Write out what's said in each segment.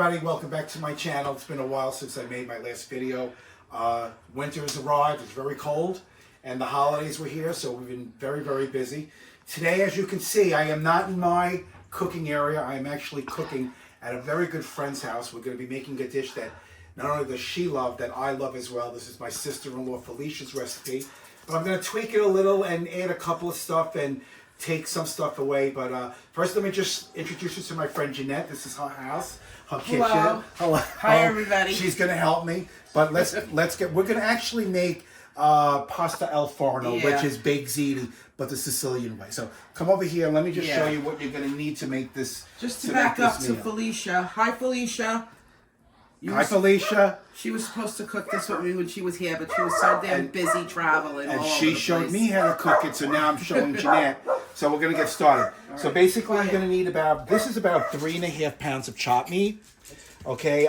everybody, welcome back to my channel. It's been a while since I made my last video. Winter has arrived, it's very cold, and the holidays were here, so we've been very busy. Today, as you can see, I am not in my cooking area. I am actually cooking at a very good friend's house. We're going to be making a dish that not only does she love, that I love as well. This is my sister-in-law Felicia's recipe, but I'm going to tweak it a little and add a couple of stuff and take some stuff away. But first, let me just introduce you to my friend Jeanette. This is her house, her kitchen. Hello. Hi, everybody. She's gonna help me. But let's get. We're gonna actually make pasta al forno, which is baked ziti, but the Sicilian way. So come over here. Let me just show you what you're gonna need to make this. Just to back up to Felicia. Hi, Felicia. Hi, Felicia. She was supposed to cook this with me when she was here, but she was so damn busy traveling. And she showed me how to cook it, so now I'm showing Jeanette. So we're going to get started. Right. So basically I'm going to need this is about 3.5 pounds of chopped meat. Okay,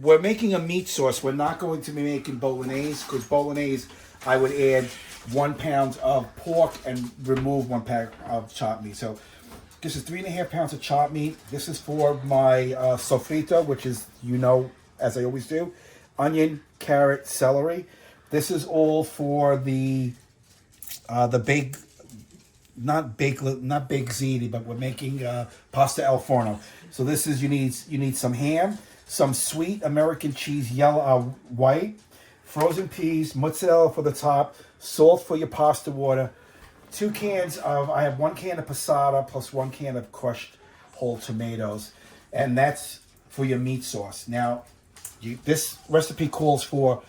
we're making a meat sauce. We're not going to be making bolognese, because bolognese, I would add 1 pound of pork and remove 1 pound of chopped meat. So this is 3.5 pounds of chopped meat. This is for my sofrito, which is, as I always do, onion, carrot, celery. This is all for the big, not big ziti, but we're making pasta al forno. So this is, you need some ham, some sweet American cheese, yellow, white, frozen peas, mozzarella for the top, salt for your pasta water. 2 cans of, I have 1 can of passata plus 1 can of crushed whole tomatoes, and that's for your meat sauce. Now, this recipe calls for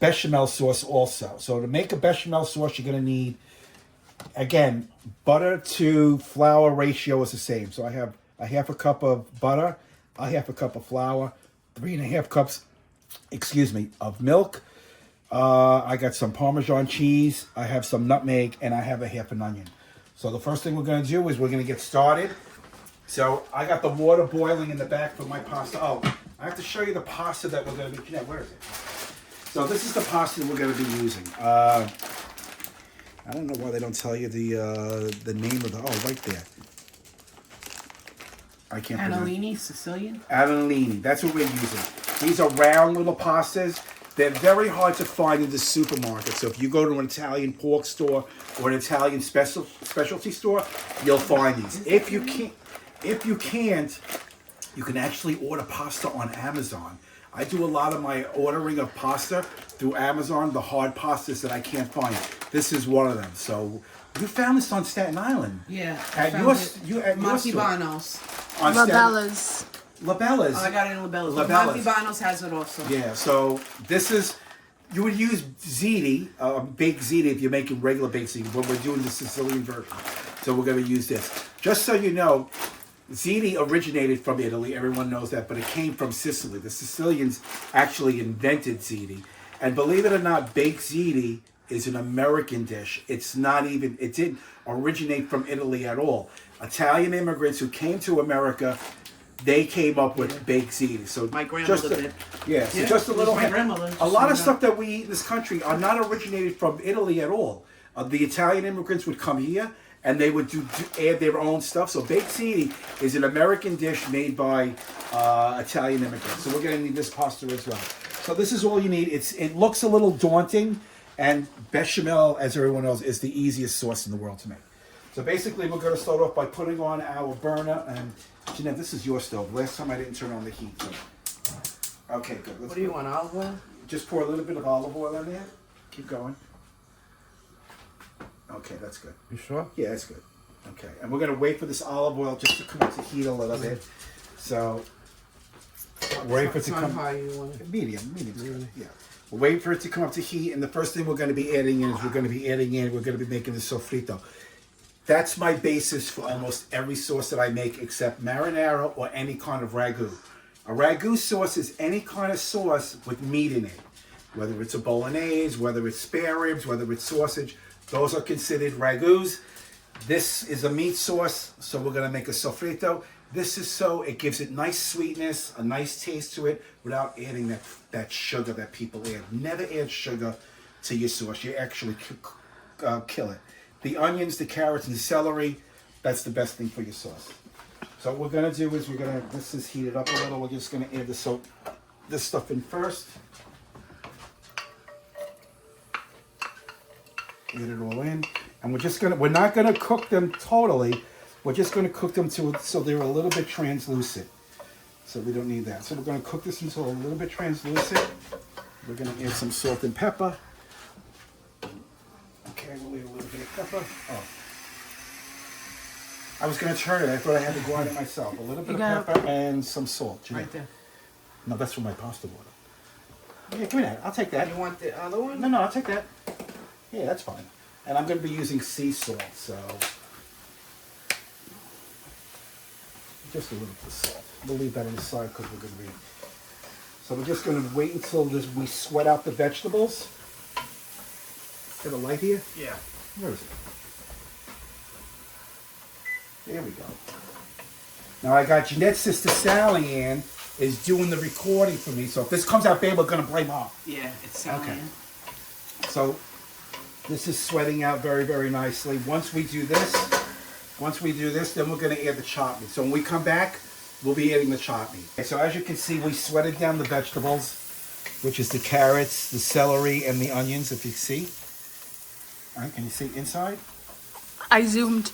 bechamel sauce also. So to make a bechamel sauce, you're going to need, again, butter to flour ratio is the same. So I have a 1/2 cup of butter, a 1/2 cup of flour, 3.5 cups, of milk. I got some Parmesan cheese, I have some nutmeg, and I have a 1/2 onion. So the first thing we're going to do is we're going to get started. So I got the water boiling in the back for my pasta. Oh, I have to show you the pasta that we're going to be, where is it? So this is the pasta that we're going to be using. I don't know why they don't tell you the name of right there. I can't Annalini, Sicilian? Annalini, that's what we're using. These are round little pastas. They're very hard to find in the supermarket. So if you go to an Italian pork store or an Italian specialty store, you'll find these. If you can't, you can actually order pasta on Amazon. I do a lot of my ordering of pasta through Amazon, the hard pastas that I can't find. This is one of them. So you found this on Staten Island. Yeah. At your store. Labella's. Labella's. Oh, I got it in Labella's. Monty Bono's has it also. Yeah, so this is, you would use ziti, baked ziti, if you're making regular baked ziti, but we're doing the Sicilian version. So we're going to use this. Just so you know, ziti originated from Italy, everyone knows that, but it came from Sicily. The Sicilians actually invented ziti. And believe it or not, baked ziti is an American dish. It didn't originate from Italy at all. Italian immigrants who came to America, they came up with baked ziti. So my grandmother did. Yeah, so just a little. My grandmother. A lot of stuff that we eat in this country are not originated from Italy at all. The Italian immigrants would come here and they would add their own stuff. So baked ziti is an American dish made by Italian immigrants. So we're going to need this pasta as well. So this is all you need. It looks a little daunting, and bechamel, as everyone knows, is the easiest sauce in the world to make. So basically, we're going to start off by putting on our burner. And Jeanette, this is your stove. Last time I didn't turn on the heat. So. Okay, good. What do you want, olive oil? Just pour a little bit of olive oil in there. Keep going. Okay, that's good. You sure? Yeah, that's good. Okay, and we're going to wait for this olive oil just to come up to heat a little bit. So, wait for it to come. How you want it? Medium's good. Yeah. We'll wait for it to come up to heat, and the first thing we're going to be adding in is we're going to be making the sofrito. That's my basis for almost every sauce that I make except marinara or any kind of ragu. A ragu sauce is any kind of sauce with meat in it. Whether it's a bolognese, whether it's spare ribs, whether it's sausage, those are considered ragus. This is a meat sauce, so we're going to make a sofrito. This is so it gives it nice sweetness, a nice taste to it, without adding that sugar that people add. Never add sugar to your sauce. You actually kill it. The onions, the carrots, and the celery, that's the best thing for your sauce. So what we're gonna do is this is heated up a little. We're just gonna add this stuff in first. Add it all in, and we're not gonna cook them totally. We're just gonna cook them so they're a little bit translucent. So we don't need that. So we're gonna cook this until a little bit translucent. We're gonna add some salt and pepper. Okay, we'll add a little bit of pepper. Oh. I was going to turn it. I thought I had to grind it myself. A little bit of pepper and some salt. Right there. No, that's for my pasta water. Yeah, give me that. I'll take that. You want the other one? No, I'll take that. Yeah, that's fine. And I'm going to be using sea salt, so just a little bit of salt. We'll leave that on the side because we're going to be. So we're just going to wait until we sweat out the vegetables. Got a light here? Yeah. Where is it? There we go. Now I got Jeanette's sister Sally Ann is doing the recording for me. So if this comes out bad, we're gonna blame her. Yeah, it's Sally Ann. So this is sweating out very, very nicely. Once we do this, then we're gonna add the chopped meat. So when we come back, we'll be adding the chopped meat. Okay, so as you can see, we sweated down the vegetables, which is the carrots, the celery, and the onions, if you see. All right, can you see inside? I zoomed.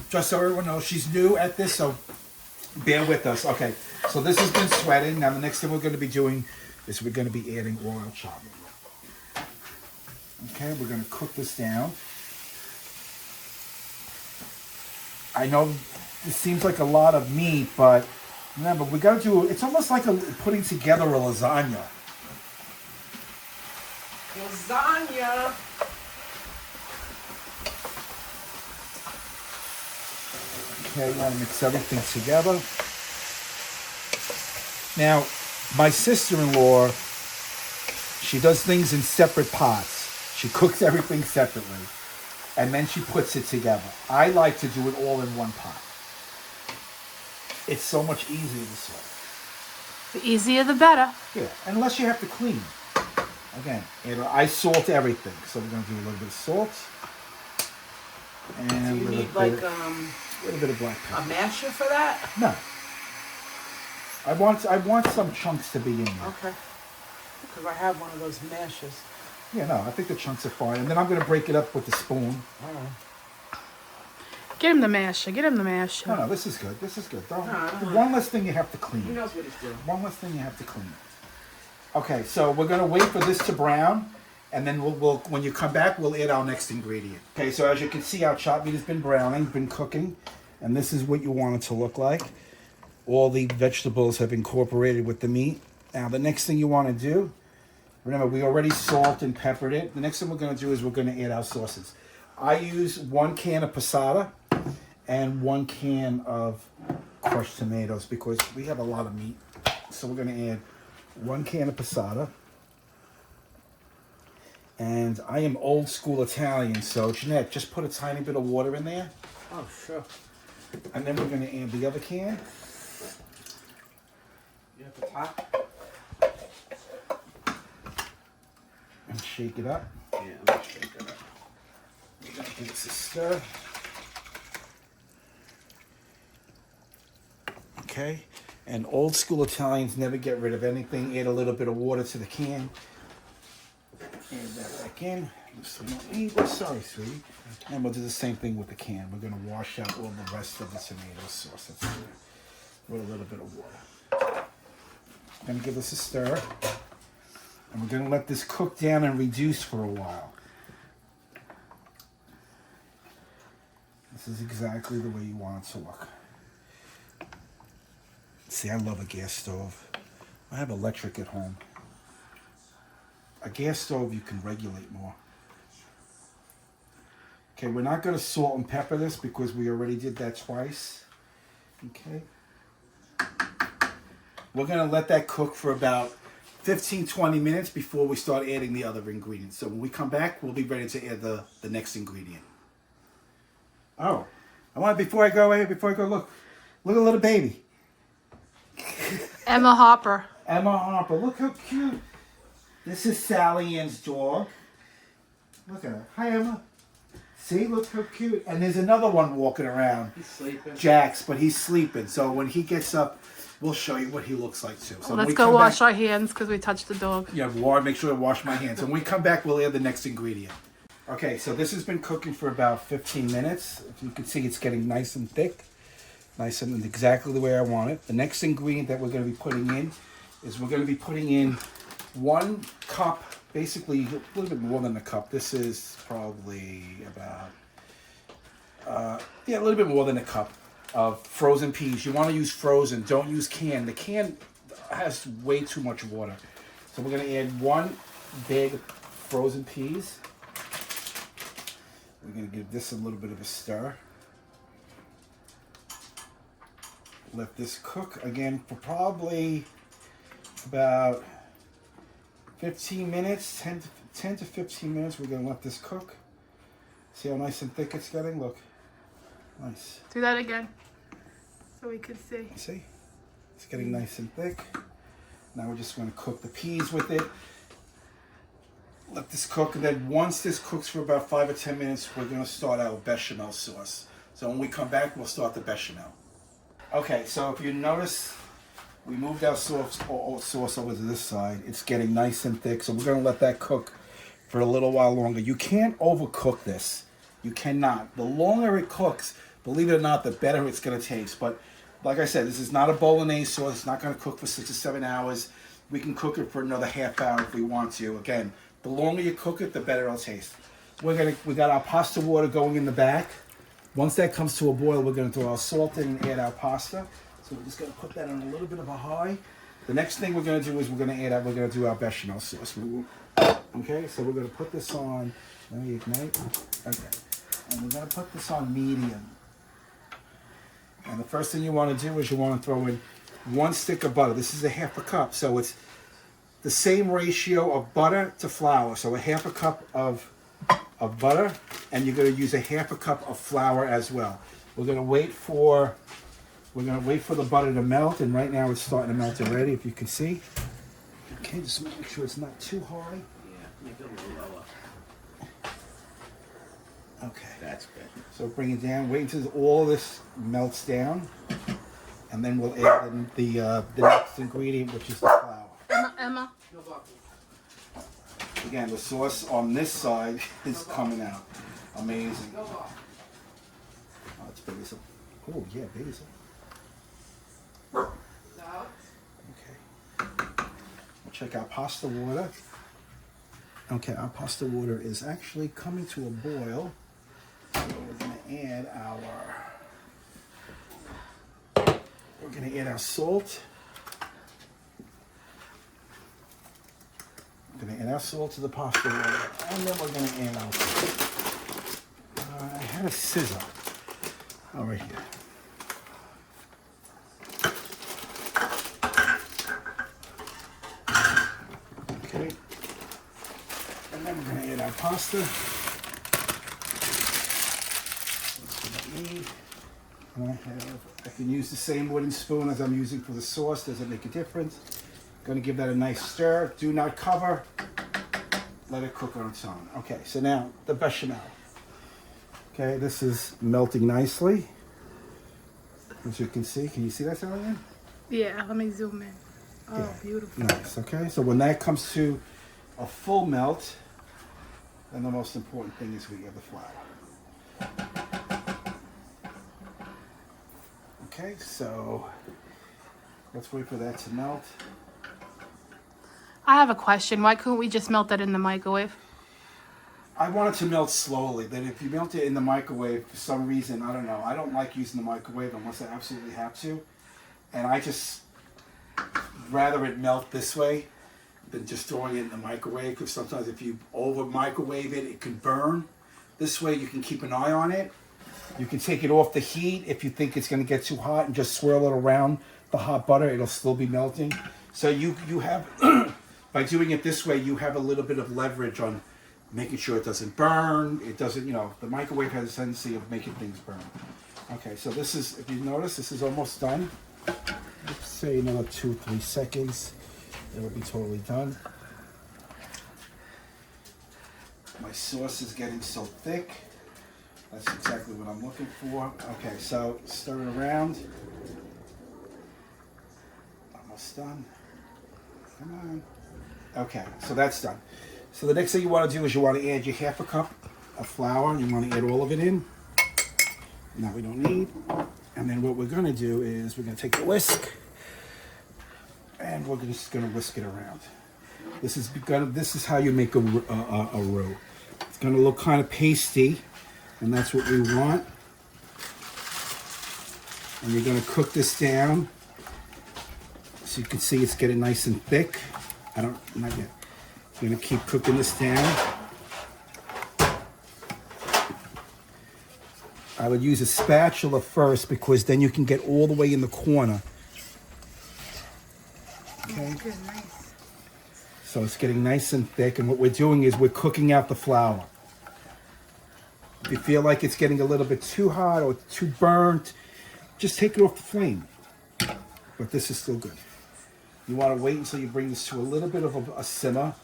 Just so everyone knows, she's new at this, so bear with us. Okay, so this has been sweated. Now the next thing we're going to be doing is we're going to be adding oil chopping. Okay, we're going to cook this down. I know this seems like a lot of meat, but remember, we got to do, it's almost like putting together a lasagna. Lasagna. Okay, you want to mix everything together. Now, my sister-in-law, she does things in separate pots. She cooks everything separately, and then she puts it together. I like to do it all in one pot. It's so much easier this way. The easier the better. Yeah, unless you have to clean. Again, I salt everything, so we're going to do a little bit of salt. And Do you need like a little bit of black pepper. a masher for that? No. I want some chunks to be in there. Okay. Because I have one of those mashers. Yeah, no, I think the chunks are fine. And then I'm going to break it up with the spoon. All right. Get him the masher. Get him the masher. No, this is good. This is good. No. One less thing you have to clean. He knows what he's doing. One less thing you have to clean. Okay, so we're going to wait for this to brown. And then we'll when you come back, we'll add our next ingredient. Okay, so as you can see, our chopped meat has been browning, been cooking. And this is what you want it to look like. All the vegetables have incorporated with the meat. Now, the next thing you want to do, remember, we already salt and peppered it. The next thing we're going to do is we're going to add our sauces. I use 1 can of passata and 1 can of crushed tomatoes because we have a lot of meat. So we're going to add 1 can of passata. And I am old school Italian, so Jeanette, just put a tiny bit of water in there. Oh, sure. And then we're going to add the other can. You have the top? And shake it up. Yeah, let me shake it up. We're going to give this a stir. Okay. And old school Italians never get rid of anything. Add a little bit of water to the can. Add that back in. Sorry, sweetie. And we'll do the same thing with the can. We're going to wash out all the rest of the tomato sauce that's in there with a little bit of water. Going to give this a stir. And we're going to let this cook down and reduce for a while. This is exactly the way you want it to look. See, I love a gas stove. I have electric at home. A gas stove you can regulate more. Okay, we're not going to salt and pepper this because we already did that twice. Okay. We're going to let that cook for about 15-20 minutes before we start adding the other ingredients. So when we come back, we'll be ready to add the next ingredient. Oh, before I go, look a little baby. Emma Hopper. Emma Hopper, look how cute. This is Sally Ann's dog. Look at her. Hi, Emma. See, look how cute. And there's another one walking around. He's sleeping. Jax, but he's sleeping. So when he gets up, we'll show you what he looks like too. So when Let's we go come wash back, our hands because we touched the dog. yeah, make sure to wash my hands. And when we come back, we'll add the next ingredient. Okay, so this has been cooking for about 15 minutes. If you can see, it's getting nice and thick. Nice and exactly the way I want it. The next ingredient that we're going to be putting in is we're going to be putting in 1 cup, basically a little bit more than a cup. This is probably about, a little bit more than a cup of frozen peas. You want to use frozen, don't use canned. The can has way too much water. So we're going to add 1 big frozen peas. We're going to give this a little bit of a stir. Let this cook again for probably about 15 minutes, 10 to 15 minutes. We're going to let this cook. See how nice and thick it's getting? Look. Nice. Do that again so we can see. See? It's getting nice and thick. Now we're just going to cook the peas with it. Let this cook, and then once this cooks for about 5 or 10 minutes, we're going to start our bechamel sauce. So when we come back, we'll start the bechamel. Okay, so if you notice, we moved our sauce over to this side. It's getting nice and thick, so we're going to let that cook for a little while longer. You can't overcook this. You cannot. The longer it cooks, believe it or not, the better it's going to taste. But like I said, this is not a bolognese sauce. It's not going to cook for 6 or 7 hours. We can cook it for another half hour if we want to. Again, the longer you cook it, the better it'll taste. We got our pasta water going in the back. Once that comes to a boil, we're going to throw our salt in and add our pasta. So we're just going to put that on a little bit of a high. The next thing we're going to do is we're going to do our bechamel sauce. Okay, so we're going to put this on. Let me ignite. Okay, and we're going to put this on medium. And the first thing you want to do is you want to throw in 1 stick of butter. This is a half a cup, so it's the same ratio of butter to flour. So a half a cup of butter, and you're going to use a half a cup of flour as well. We're going to wait for the butter to melt, and right now it's starting to melt already, if you can see. Okay, just make sure it's not too high. Yeah, make it a little lower. Okay. That's good. So bring it down. Wait until all this melts down, and then we'll add in the next ingredient, which is the flour. Emma. Again, the sauce on this side is coming out. Amazing. Oh, it's basil. Oh, yeah, basil. Okay. We'll check our pasta water. Okay, our pasta water is actually coming to a boil. So we're going to add our salt. We're going to add our salt to the pasta water, and then we're going to add our, I had a scissor. Oh, right here. Okay. And then we're going to add our pasta. That's what I need. I can use the same wooden spoon as I'm using for the sauce. Doesn't make a difference. Going to give that a nice stir. Do not cover. Let it cook on its own. Okay, so now the bechamel. Okay, this is melting nicely. As you can see you see that, Sally? Yeah, let me zoom in. Oh, Yeah. beautiful. Nice, okay? So when that comes to a full melt, then the most important thing is we add the flour. Okay, so let's wait for that to melt. I have a question. Why couldn't we just melt that in the microwave? I want it to melt slowly. Then if you melt it in the microwave for some reason, I don't know. I don't like using the microwave unless I absolutely have to. And I just rather it melt this way than just throwing it in the microwave, because sometimes if you over microwave it, it can burn. This way you can keep an eye on it. You can take it off the heat if you think it's going to get too hot and just swirl it around the hot butter. It'll still be melting. So you have, by doing it this way, you have a little bit of leverage on making sure it doesn't burn. It doesn't, the microwave has a tendency of making things burn. Okay, so this is, if you notice, this is almost done. Let's say another 2-3 seconds. It will be totally done. My sauce is getting so thick. That's exactly what I'm looking for. Okay, so stir it around. Almost done. Come on. Okay, so that's done. So the next thing you want to do is you want to add your half a cup of flour. You want to add all of it in. Now we don't need. And then what we're going to do is we're going to take the whisk and we're just going to whisk it around. This is how you make a roux. It's going to look kind of pasty, and that's what we want. And you're going to cook this down. So you can see it's getting nice and thick. Not yet. I'm gonna keep cooking this down. I would use a spatula first because then you can get all the way in the corner. Okay. Good, nice. So it's getting nice and thick, and what we're doing is we're cooking out the flour. If you feel like it's getting a little bit too hot or too burnt, just take it off the flame. But this is still good. You want to wait until you bring this to a little bit of a simmer.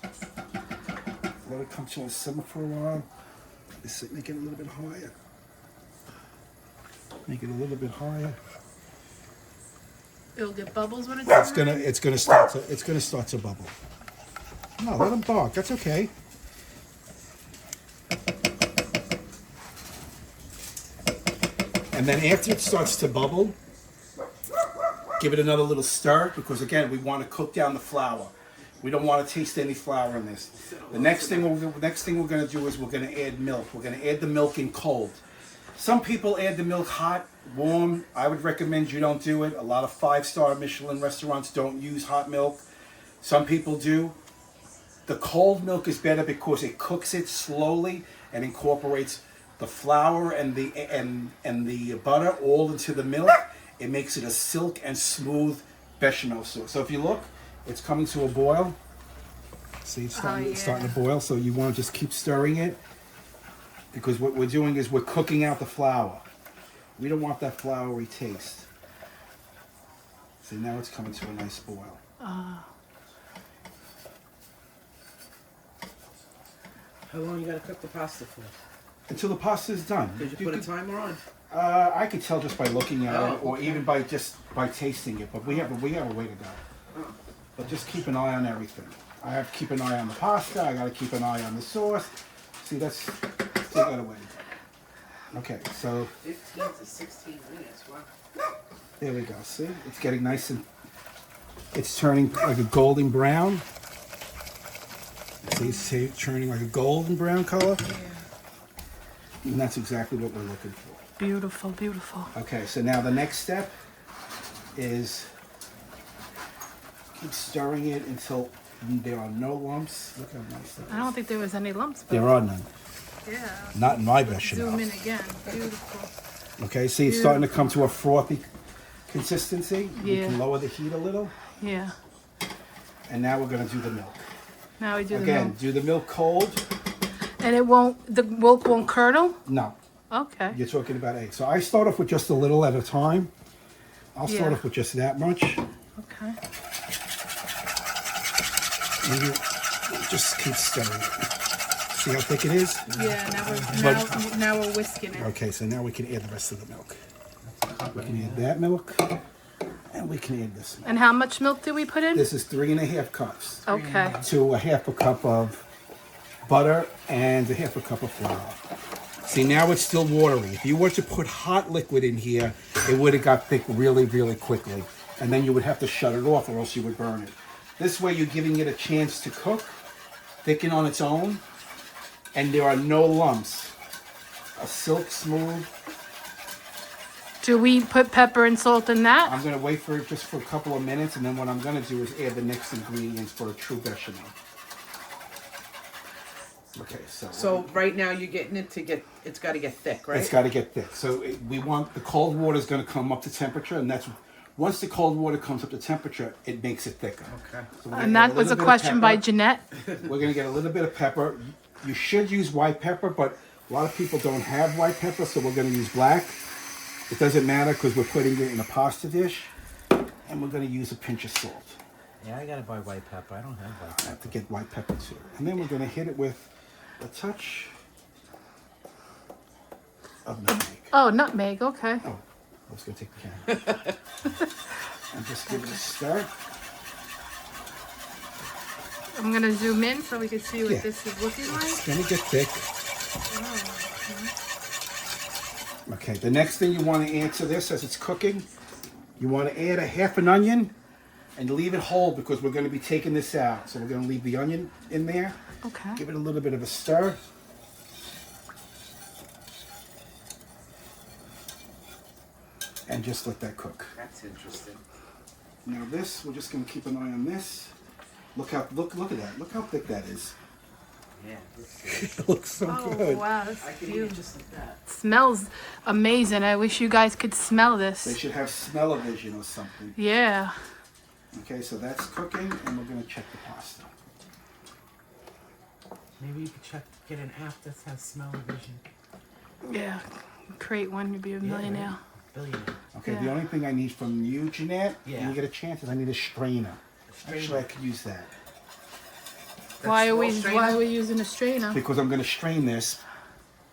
Let it come to a simmer for a while. Make it a little bit higher. Make it a little bit higher. It'll get bubbles when it's It's gonna start to bubble. No, let them bark. That's okay. And then after it starts to bubble, give it another little stir because again we want to cook down the flour. We don't want to taste any flour in this. The next thing we're going to do is we're going to add milk. We're going to add the milk in cold. Some people add the milk hot, warm. I would recommend you don't do it. A lot of 5-star Michelin restaurants don't use hot milk. Some people do. The cold milk is better because it cooks it slowly and incorporates the flour and the butter all into the milk. It makes it a silk and smooth bechamel sauce. So if you look, it's coming to a boil. See, it's starting to boil. So you want to just keep stirring it because what we're doing is we're cooking out the flour. We don't want that floury taste. See, now it's coming to a nice boil. How long you gotta cook the pasta for? Until the pasta is done. Did you put a timer on? I could tell just by looking at it, or okay. even by tasting it. But we have a way to go. But just keep an eye on everything. I have to keep an eye on the pasta. I got to keep an eye on the sauce. See, that's still got a way to go. Okay, so 15 to 16 minutes. Wow. there we go. See, it's getting nice and it's turning like a golden brown. See, it's turning like a golden brown color. Yeah. And that's exactly what we're looking for. Beautiful, beautiful. Okay, so now the next step is keep stirring it until there are no lumps. Look how nice that is. I don't think there was any lumps, but There are none. yeah. Not in my bechamel. Zoom in again. Beautiful. Okay, see it's starting to come to a frothy consistency. You Yeah. can lower the heat a little. Yeah. And now we're going to do the milk. Now we do the Again, milk. do the milk cold. And the milk won't curdle? No, Okay. you're talking about eggs. So I start off with just a little at a time. I'll start Yeah. off with just that much. Okay. And you just keep stirring it. See how thick it is? Yeah, now we're whisking it. Okay, so now we can add the rest of the milk. We can add that milk, and we can add this milk. And how much milk do we put in? This is 3.5 cups Okay. to a half a cup of butter and a half a cup of flour. See, now it's still watery. If you were to put hot liquid in here, it would have got thick really, really quickly. And then you would have to shut it off or else you would burn it. This way you're giving it a chance to cook, thicken on its own, and there are no lumps. A silk smooth. Do we put pepper and salt in that? I'm going to wait for it just for a couple of minutes, and then what I'm going to do is add the next ingredients for a true bechamel. Okay, So right now you're getting it to get, it's got to get thick, right? it's got to get thick. So we want the cold water is going to come up to temperature, and that's once the cold water comes up to temperature, it makes it thicker. Okay. So we're gonna And add that was little a bit of question by pepper. Jeanette. We're going to get a little bit of pepper. You should use white pepper, but a lot of people don't have white pepper, so we're going to use black. It doesn't matter because we're putting it in a pasta dish, and we're going to use a pinch of salt. Yeah, I gotta buy white pepper. I don't have white I pepper. have to get white pepper too. And then we're going to hit it with a touch of nutmeg. Oh, nutmeg. Okay. Oh, I was going to take the camera. And just give it a stir. I'm gonna zoom in so we can see what Yeah. this is looking like. It's going to get thick. Oh, Okay, the next thing you want to add to this as it's cooking, you want to add a half an onion and leave it whole because we're going to be taking this out. So we're going to leave the onion in there. okay. Give it a little bit of a stir. And just let that cook. That's interesting. Now this, we're just going to keep an eye on this. Look at that. Look how thick that is. Yeah. It looks so Oh good. wow, that's I can eat it beautiful. just like that. Smells amazing. I wish you guys could smell They this. should have smell-o-vision or something. Yeah. Okay, so that's cooking, and we're going to check the pasta. Maybe you could get an app that has smell-o-vision. Yeah. Create one, you'd be a millionaire. Billionaire. Okay, the Yeah. only thing I need from you, Jeanette, when Yeah. you get a chance, is I need a strainer. strainer. Actually, I could use that. Why are we strainer? why are we using a strainer? Because I'm going to strain this,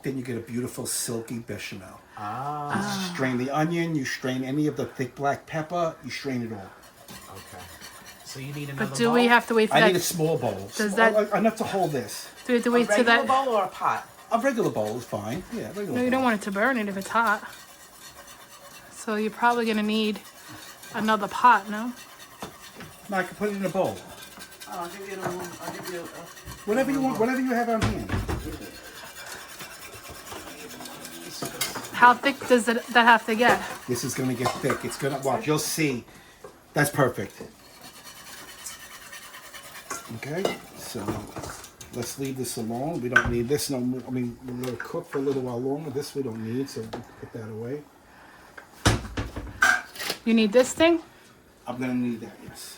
then you get a beautiful silky bechamel. Ah. Strain the onion, you strain any of the thick black pepper, you strain it all. Okay. So you need another But do we have to wait for I that? need a small bowl. Does Enough to hold this. Do we have to a wait till regular that? bowl or a pot? A regular bowl is fine. Yeah, regular No, bowl. you don't want it to burn it if it's hot. So you're probably gonna need another pot, no? No, I can put it in a bowl. Oh, I'll give you a. Whatever you want, whatever you have on hand. How thick does that have to get? This is going to get thick. It's going to, watch, you'll see. That's perfect. Okay, so let's leave this alone. We don't need this no more. I mean, we're going to cook for a little while longer. This we don't need, so we'll put that away. You need this thing? I'm going to need that, yes.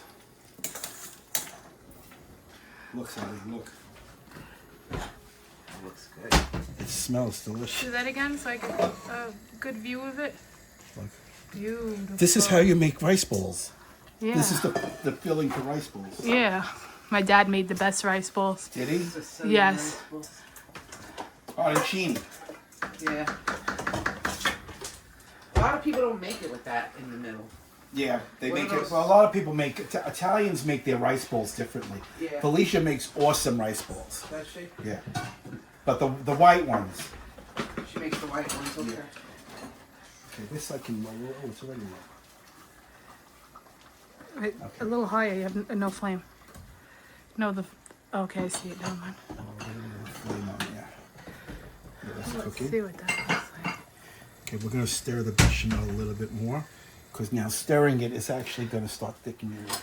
Look, Sally, look. Looks good. It smells delicious. Do that again so I get a good view of it. Look. Beautiful. This is how you make rice balls. Yeah. This is the filling for rice balls. Yeah. My dad made the best rice balls. Did he? Yes. Arancini. Yeah. A lot of people don't make it with that in the middle. Yeah, they What make are it. those? Well, a lot of people make Italians make their rice balls differently. Yeah. Felicia makes awesome rice balls. Does she? Yeah, but the white ones. She makes the white ones. Okay. Yeah. Okay, this I can lower. Oh, it's already low. Wait, a little higher. You have no flame. No, the. Okay, I see it. Never mind. Oh, we're getting a little flame on there. Yeah, that's Let's cooking. see what that looks like. Okay, we're gonna stir the bechamel a little bit more, because now stirring it is actually gonna start thickening it.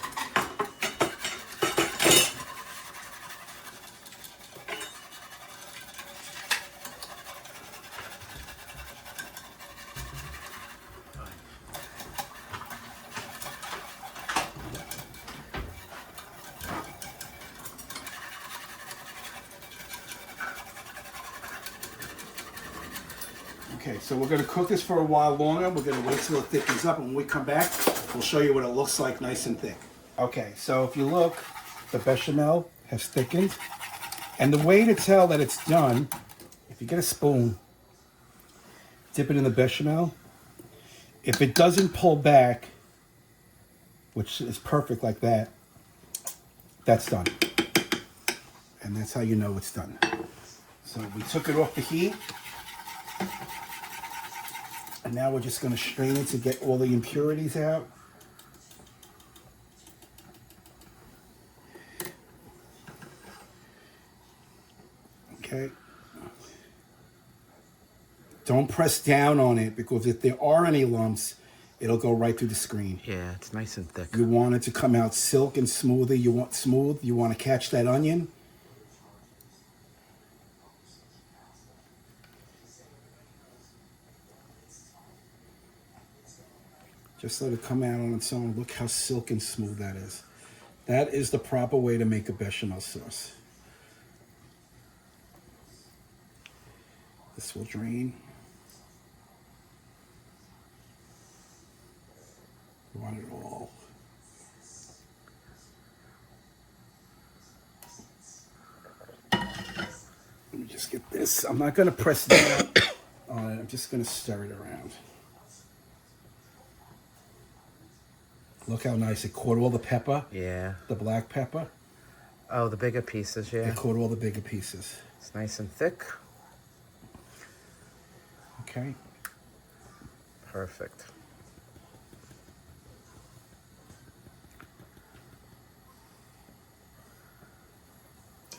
Okay, so we're going to cook this for a while longer. We're going to wait till it thickens up, and when we come back, we'll show you what it looks like nice and thick. Okay, so if you look, the bechamel has thickened. And the way to tell that it's done, if you get a spoon, dip it in the bechamel. If it doesn't pull back, which is perfect like that, that's done. And that's how you know it's done. So we took it off the heat. And now we're just going to strain it to get all the impurities out. Okay. Don't press down on it, because if there are any lumps, it'll go right through the screen. Yeah, it's nice and thick. You want it to come out silk and smoothly. You want smooth. You want to catch that onion. Just let it come out on its own. Look how silk and smooth that is. That is the proper way to make a bechamel sauce. This will drain. You want it all. Let me just get this. I'm not going to press down on it. I'm I'm just going to stir it around. Look how nice it caught all the pepper. Yeah. The black pepper. Oh, the bigger pieces, yeah. It caught all the bigger pieces. It's nice and thick. Okay. Perfect.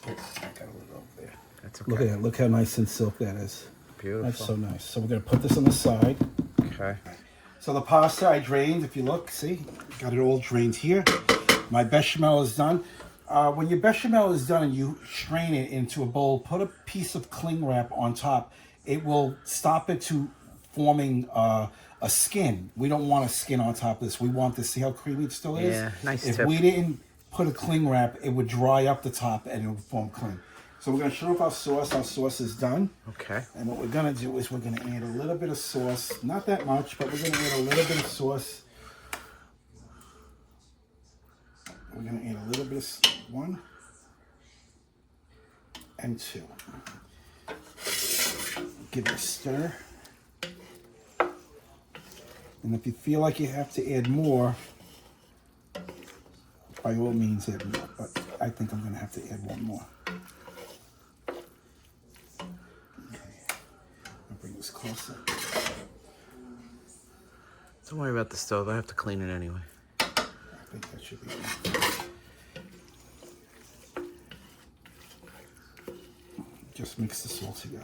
I got a little over there. That's okay. Look at that. Look how nice and silk that is. Beautiful. That's so nice. So we're going to put this on the side. Okay. So the pasta I drained, if you look, see, got it all drained here. My bechamel is done. When your bechamel is done and you strain it into a bowl, put a piece of cling wrap on top. It will stop it to forming a skin. We don't want a skin on top of this. We want to see how creamy it still is. Yeah, nice If tip. we didn't put a cling wrap, it would dry up the top and it would form cling. So we're going to show off our sauce. Our sauce is done. Okay. And what we're going to do is we're going to add a little bit of sauce. Not that much, but we're going to add a little bit of sauce. We're going to add a little bit of 1 and 2. Give it a stir. And if you feel like you have to add more, by all means add more. But I think I'm going to have to add 1 more. Bring this closer. Don't worry about the stove. I have to clean it anyway. I think that should be enough. Just mix this all together.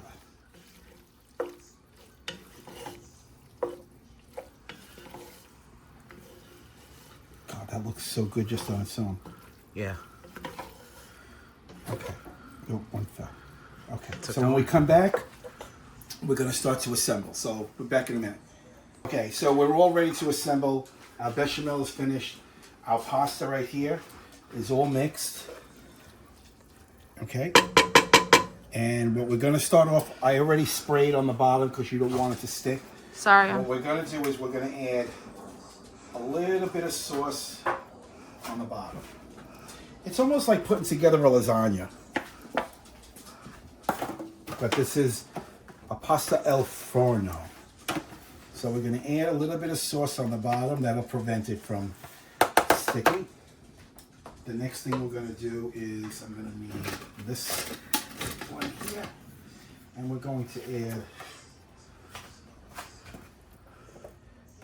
God, that looks so good just on its own. Yeah. Okay. Oh, 1 fell. Okay. It's So okay. when we come back, we're going to start to assemble. So we're back in a minute. Okay, so we're all ready to assemble. Our bechamel is finished. Our pasta right here is all mixed. Okay. And what we're going to start off, I already sprayed on the bottom because you don't want it to stick. Sorry, What we're going to do is we're going to add a little bit of sauce on the bottom. It's almost like putting together a lasagna. But this is a pasta al forno. So we're going to add a little bit of sauce on the bottom. That'll prevent it from sticking. The next thing we're going to do is I'm going to need this one here. And we're going to add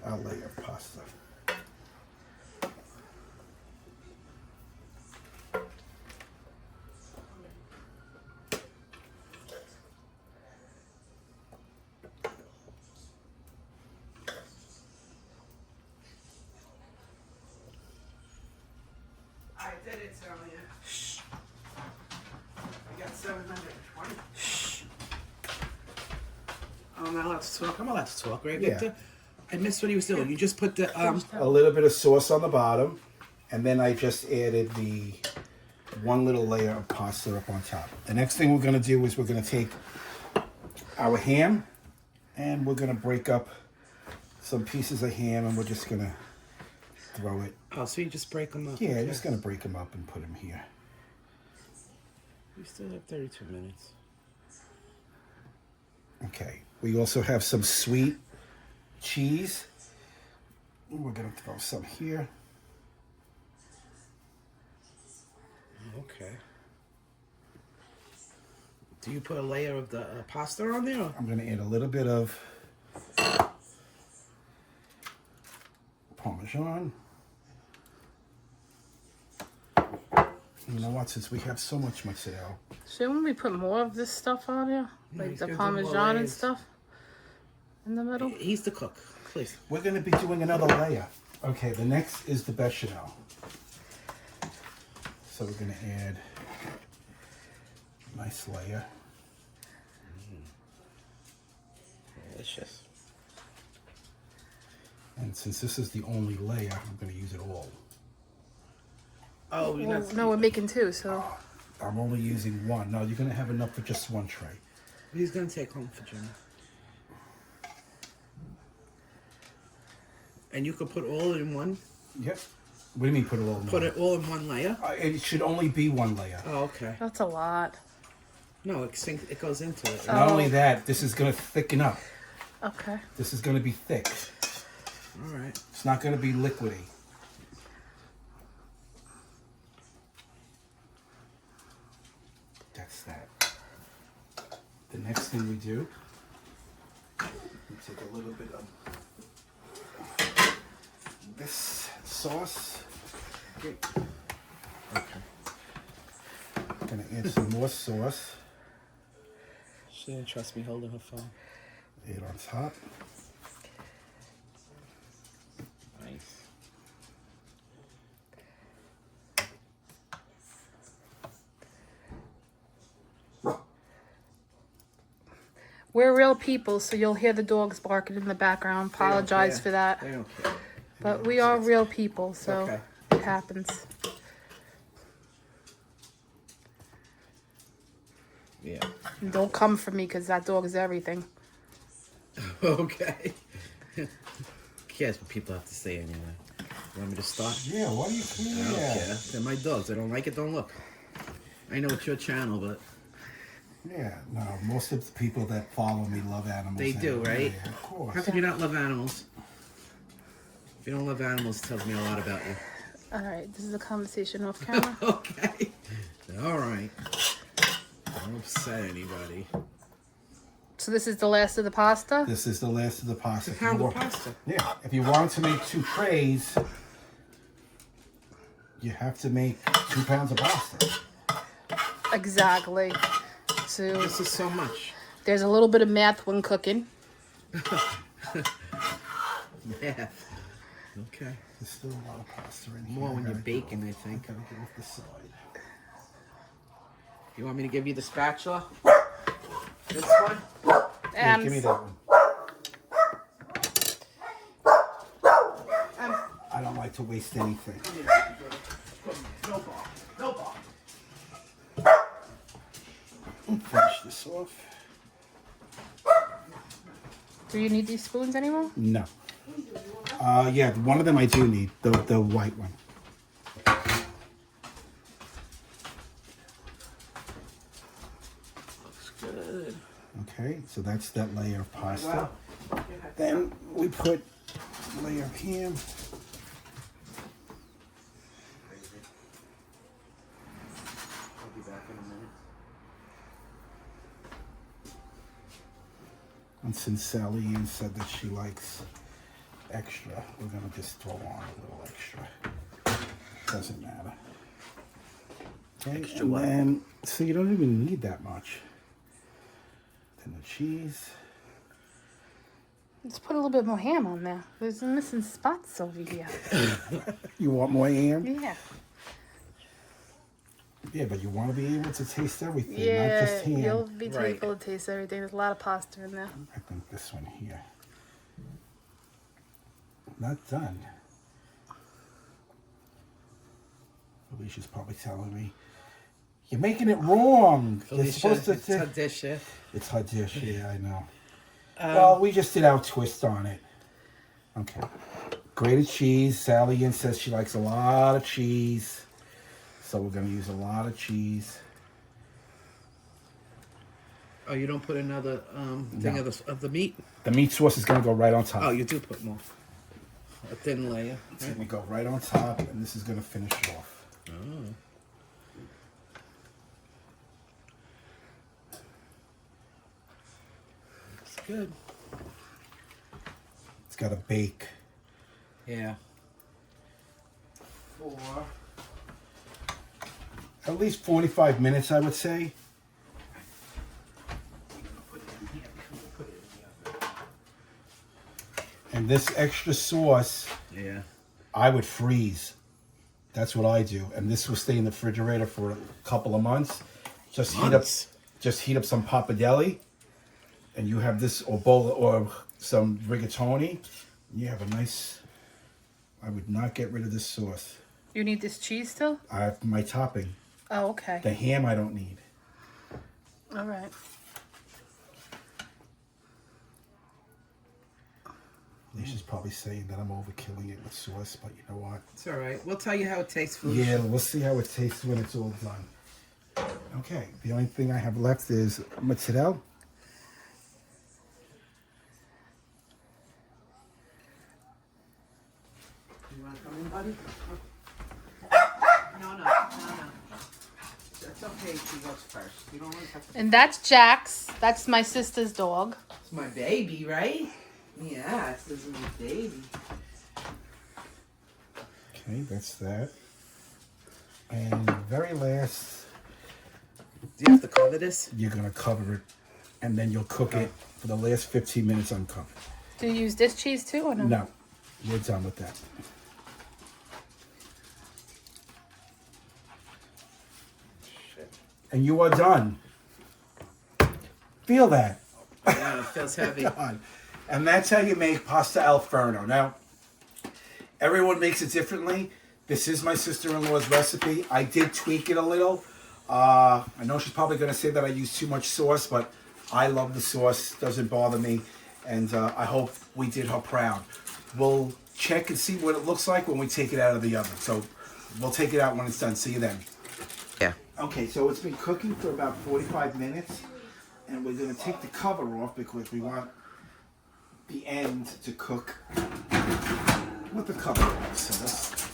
our layer of pasta. I did it earlier. Shh. I got 720. Shh. Oh, I'm not allowed to talk. I'm allowed to talk, right, Yeah. Victor? I missed what he was doing. You just put the A little bit of sauce on the bottom, and then I just added the 1 little layer of pasta up on top. The next thing we're going to do is we're going to take our ham, and we're going to break up some pieces of ham, and we're just going to throw it. Oh, so you just break them up? Yeah, Okay. just going to break them up and put them here. We still have 32 minutes. Okay. We also have some sweet cheese. We're going to throw some here. Okay. Do you put a layer of the pasta on there? Or? I'm going to add a little bit of Parmesan. You know what? Since we have so much mozzarella, shouldn't we put more of this stuff on here? Like he's the gonna do more Parmesan and layers. stuff in the middle? He's the cook, please. we're going to be doing another layer. Okay, the next is the bechamel. So we're going to add a nice layer. Delicious. And since this is the only layer, I'm going to use it all. Oh, you're Well, not. no, we're making 2, so. I'm only using 1. No, you're going to have enough for just 1 tray. He's gonna take home for Jimmy. And you could put all in one. Yep. What do you mean put it all in Put one? it all in one layer. It should only be 1 layer. Oh, okay. That's a lot. No, it goes into it. Not Oh. only that, this is going to thicken up. Okay. This is going to be thick. All right. It's not going to be liquidy. That's that. The next thing we do, we take a little bit of this sauce. Okay. Gonna add some more sauce. She didn't trust me holding her phone. Add on top. Nice. We're real people, so you'll hear the dogs barking in the background. Apologize care. for that. They don't care. But we are real people, so Okay. it happens. Yeah. And don't come for me because that dog is everything. Okay. Yes, but people have to say anyway. You want me to start? Yeah, what do you think? I don't care. They're my dogs. I don't like it, don't look. I know it's your channel, but Yeah, no, most of the people that follow me love animals. they do, anyway. right? Yeah, of course. How could you not love animals? If you don't love animals, it tells me a lot about you. All right, this is a conversation off camera. Okay. All right. Don't upset anybody. So this is the last of the pasta? This is the last of the pasta. If you Pound of want- pasta. Yeah, if you want to make 2 trays, you have to make 2 pounds of pasta. Exactly. So This is so much. there's a little bit of math when cooking. Math. Okay. There's still a lot of pasta in here. More when I you're gotta baking, I get think. off- I gotta get off the side. You want me to give you the spatula? This one? Yeah, And give me that one. I don't like to waste anything. No ball. No ball. Finish this off. do you need these spoons anymore? No. Yeah, one of them I do need, the white one. Looks good. Okay, so that's that layer of pasta. Then we put a layer of ham. I'll be back in a minute. And since Sally Ann said that she likes extra, we're gonna just throw on a little extra. Doesn't matter. Okay, Extra and what? then, so you don't even need that much. Then the cheese. Let's put a little bit more ham on there. There's missing spots over here. You want more ham? Yeah. Yeah, but you want to be able to taste everything, not Yeah, just ham. you'll be Right. able to taste everything. There's a lot of pasta in there. I think this one here. Not done. Alicia's probably telling me, you're making it wrong. You're Felicia, supposed to it's her dish, yeah? It's her dish, yeah, I know. Well, we just did our twist on it. Okay. Grated cheese. Sally Ann says she likes a lot of cheese. So we're going to use a lot of cheese. Oh, you don't put another thing No. of the meat? The meat sauce is going to go right on top. Oh, you do put more. A thin layer. It's going to go right on top, and this is going to finish it off. Oh. It's good. It's got to bake Yeah. for at least 45 minutes, I would say. And this extra sauce, Yeah. I would freeze. That's what I do. And this will stay in the refrigerator for a couple of months. Just Months? heat up some pappardelle, and you have this or bowl or some rigatoni. You have a nice. I would not get rid of this sauce. You need this cheese still? I have my topping. Oh, okay. The ham I don't need. All right. Alicia's probably saying that I'm overkilling it with sauce, but you know what? It's all right. We'll tell you how it tastes. Food. Yeah, we'll see how it tastes when it's all done. Okay, the only thing I have left is mozzarella. buddy? No. That's okay. She goes first. You don't always have to. And that's Jax. That's my sister's dog. It's my baby, right? Yes, this is my baby. Okay, that's that. And the very last, Do you have to cover this? you're gonna cover it, and then you'll cook it for the last 15 minutes uncovered. Do you use this cheese too or no? No, we're done with that. And you are done. Feel that. Yeah, it feels heavy. Done. And that's how you make pasta al forno. Now, everyone makes it differently. This is my sister-in-law's recipe. I did tweak it a little. I know she's probably going to say that I use too much sauce, but I love the sauce. Doesn't bother me. And I hope we did her proud. We'll check and see what it looks like when we take it out of the oven. So we'll take it out when it's done. See you then. Yeah. Okay, so it's been cooking for about 45 minutes. And we're going to take the cover off because we want the end to cook with the cover off. So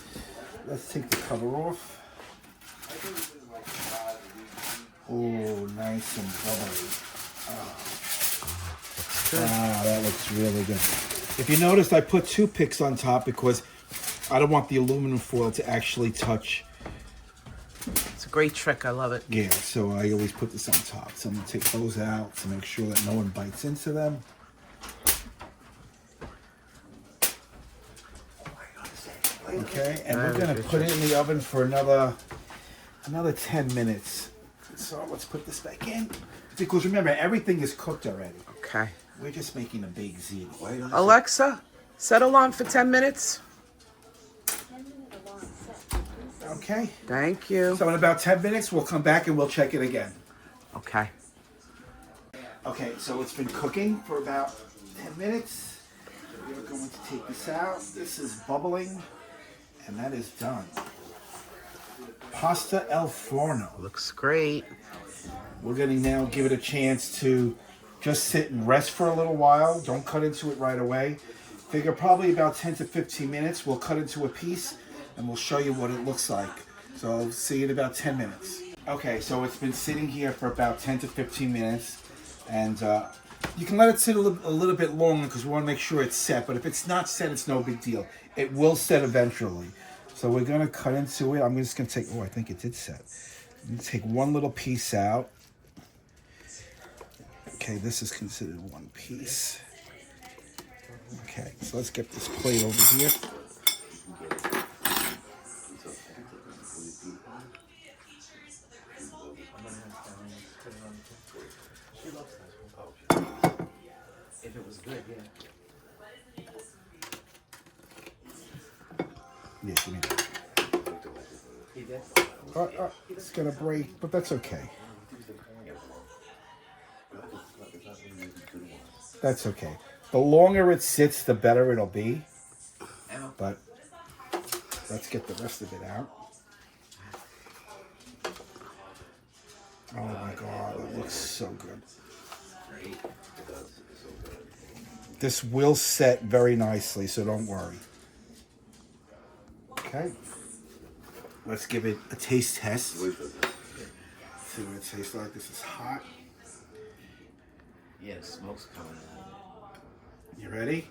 let's take the cover off. Oh, nice and bubbly. Ah, that looks really good. If you noticed, I put toothpicks on top because I don't want the aluminum foil to actually touch. It's a great trick. I love it. Yeah, so I always put this on top. So I'm going to take those out to make sure that no one bites into them. Okay, and we're going to put it in the oven for another 10 minutes. So let's put this back in. Because remember, everything is cooked already. Okay. We're just making a big ziti. Alexa, set alarm for 10 minutes. Okay. Thank you. So in about 10 minutes, we'll come back and we'll check it again. Okay. Okay, so it's been cooking for about 10 minutes. We're going to take this out. This is bubbling, and that is done. Pasta al forno. Looks great. We're going to now give it a chance to just sit and rest for a little while. Don't cut into it right away. Figure probably about 10 to 15 minutes. We'll cut into a piece, and we'll show you what it looks like. So I'll see you in about 10 minutes. Okay, so it's been sitting here for about 10 to 15 minutes. And you can let it sit a little bit longer because we want to make sure it's set. But if it's not set, it's no big deal. It will set eventually. So we're going to cut into it. I'm just going to take, oh, I think it did set. I'm going to take one little piece out. Okay, this is considered one piece. Okay, so let's get this plate over here. If it was good, yeah. Yeah, give me that. He did? It's gonna break, but that's okay. That's okay. The longer it sits, the better it'll be. But let's get the rest of it out. Oh my God, it looks so good. This will set very nicely, so don't worry. Okay. Let's give it a taste test. See what it tastes like. This is hot. Yeah, the smoke's coming out. You ready?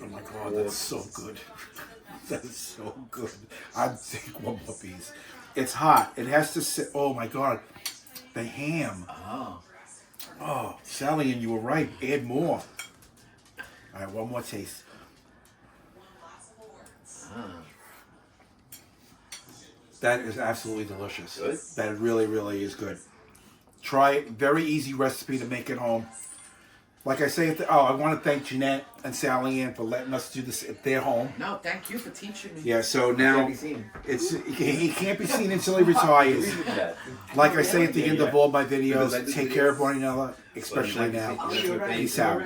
Oh my God, that's so good. That is so good. I'd take one more piece. It's hot. It has to sit. Oh my God. The ham. Oh, Sally, and you were right. Add more. All right, one more taste. That is absolutely delicious. Good? That really, really is good. Try it. Very easy recipe to make at home. Like I say, I want to thank Jeanette and Sally Ann for letting us do this at their home. No, thank you for teaching me. Yeah, so now he can't be seen until he retires. Like I say at the end of all my videos, take care of one another, especially now. Peace out.